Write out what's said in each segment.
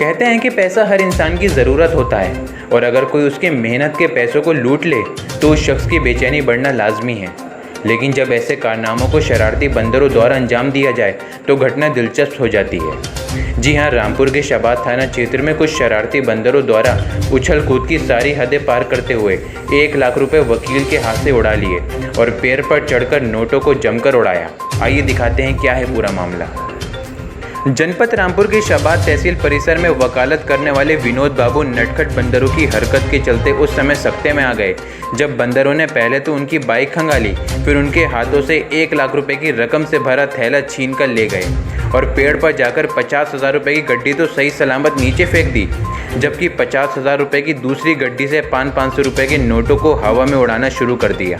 कहते हैं कि पैसा हर इंसान की ज़रूरत होता है और अगर कोई उसके मेहनत के पैसों को लूट ले तो उस शख्स की बेचैनी बढ़ना लाजमी है। लेकिन जब ऐसे कारनामों को शरारती बंदरों द्वारा अंजाम दिया जाए तो घटना दिलचस्प हो जाती है। जी हाँ, रामपुर के शबाद थाना क्षेत्र में कुछ शरारती बंदरों द्वारा उछल कूद की सारी हदें पार करते हुए 1 लाख रुपए वकील के हाथ से उड़ा लिए और पैर पर चढ़कर नोटों को जमकर उड़ाया। आइए दिखाते हैं क्या है पूरा मामला। जनपद रामपुर के शबाद तहसील परिसर में वकालत करने वाले विनोद बाबू नटखट बंदरों की हरकत के चलते उस समय सख्ते में आ गए जब बंदरों ने पहले तो उनकी बाइक खंगाली, फिर उनके हाथों से 1 लाख रुपए की रकम से भरा थैला छीन कर ले गए और पेड़ पर जाकर 50,000 रुपये की गड्डी तो सही सलामत नीचे फेंक दी, जबकि 50,000 रुपये की दूसरी गड्डी से 500 रुपये के नोटों को हवा में उड़ाना शुरू कर दिया।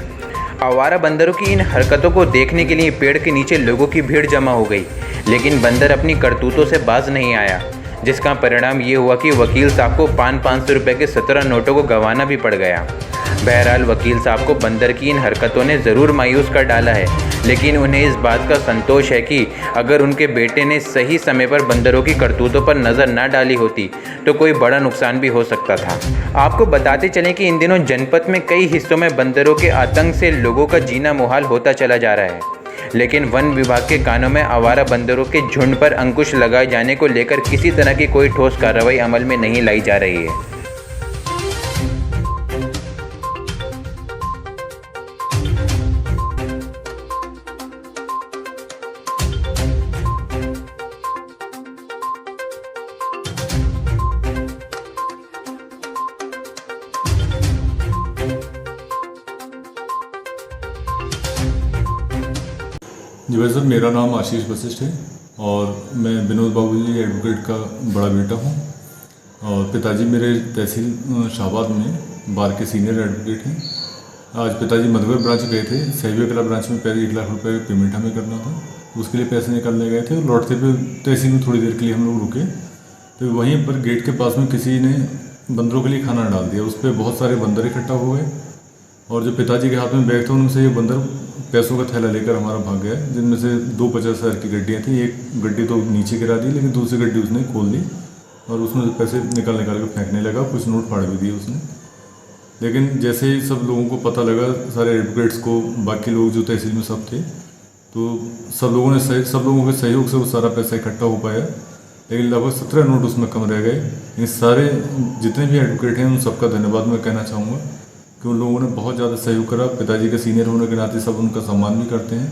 आवारा बंदरों की इन हरकतों को देखने के लिए पेड़ के नीचे लोगों की भीड़ जमा हो गई, लेकिन बंदर अपनी करतूतों से बाज नहीं आया, जिसका परिणाम ये हुआ कि वकील साहब को 500 रुपये के 17 नोटों को गंवाना भी पड़ गया। बहरहाल वकील साहब को बंदर की इन हरकतों ने ज़रूर मायूस कर डाला है, लेकिन उन्हें इस बात का संतोष है कि अगर उनके बेटे ने सही समय पर बंदरों की करतूतों पर नज़र न डाली होती तो कोई बड़ा नुकसान भी हो सकता था। आपको बताते चलें कि इन दिनों जनपद में कई हिस्सों में बंदरों के आतंक से लोगों का जीना मुहाल होता चला जा रहा है, लेकिन वन विभाग के कानों में आवारा बंदरों के झुंड पर अंकुश लगाए जाने को लेकर किसी तरह की कोई ठोस कार्रवाई अमल में नहीं लाई जा रही है। जी भाई साहब, मेरा नाम आशीष वशिष्ठ है और मैं विनोद बाबू जी एडवोकेट का बड़ा बेटा हूँ और पिताजी मेरे तहसील शाहबाद में बार के सीनियर एडवोकेट हैं। आज पिताजी मधुकर ब्रांच गए थे, सहबिया कला ब्रांच में 1 लाख रुपए पेमेंट हमें करना था, उसके लिए पैसे निकालने गए थे और लौटते पे तहसील में थोड़ी देर के लिए हम लोग रुके तो वहीं पर गेट के पास में किसी ने बंदरों के लिए खाना डाल दिया। उस पर बहुत सारे बंदर इकट्ठा हो गए और जो पिताजी के हाथ में बैग था उनसे ये बंदर पैसों का थैला लेकर हमारा भाग गया, जिनमें से 2 50,000 की गड्डियाँ थी। एक गड्डी तो नीचे गिरा दी, लेकिन दूसरी गड्डी उसने खोल दी और उसमें पैसे निकाल के फेंकने लगा, कुछ नोट फाड़ भी दिए उसने। लेकिन जैसे ही सब लोगों को पता लगा, सारे एडवोकेट्स को, बाकी लोग जो तहसील में सब थे, तो सब लोगों के सहयोग से वो सारा पैसा इकट्ठा हो पाया, लेकिन लगभग 17 नोट उसमें कम रह गए। इन सारे जितने भी एडवोकेट हैं उन सबका धन्यवाद मैं कहना चाहूँगा कि उन लोगों ने बहुत ज़्यादा सहयोग करा। पिताजी के सीनियर होने के नाते सब उनका सम्मान भी करते हैं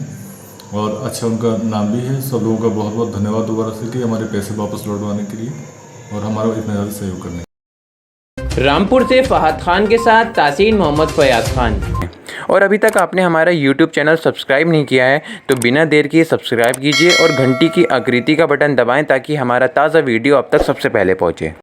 और अच्छा उनका नाम भी है। सब लोगों का बहुत बहुत धन्यवाद दोबारा से कि हमारे पैसे वापस लौटवाने के लिए और हमारा इतना ज़्यादा सहयोग करने। रामपुर से फहद खान के साथ तासीन मोहम्मद फयाज खान। और अभी तक आपने हमारा YouTube चैनल सब्सक्राइब नहीं किया है तो बिना देर किए सब्सक्राइब कीजिए और घंटी की आकृति का बटन दबाएं ताकि हमारा ताज़ा वीडियो आप तक सबसे पहले पहुंचे।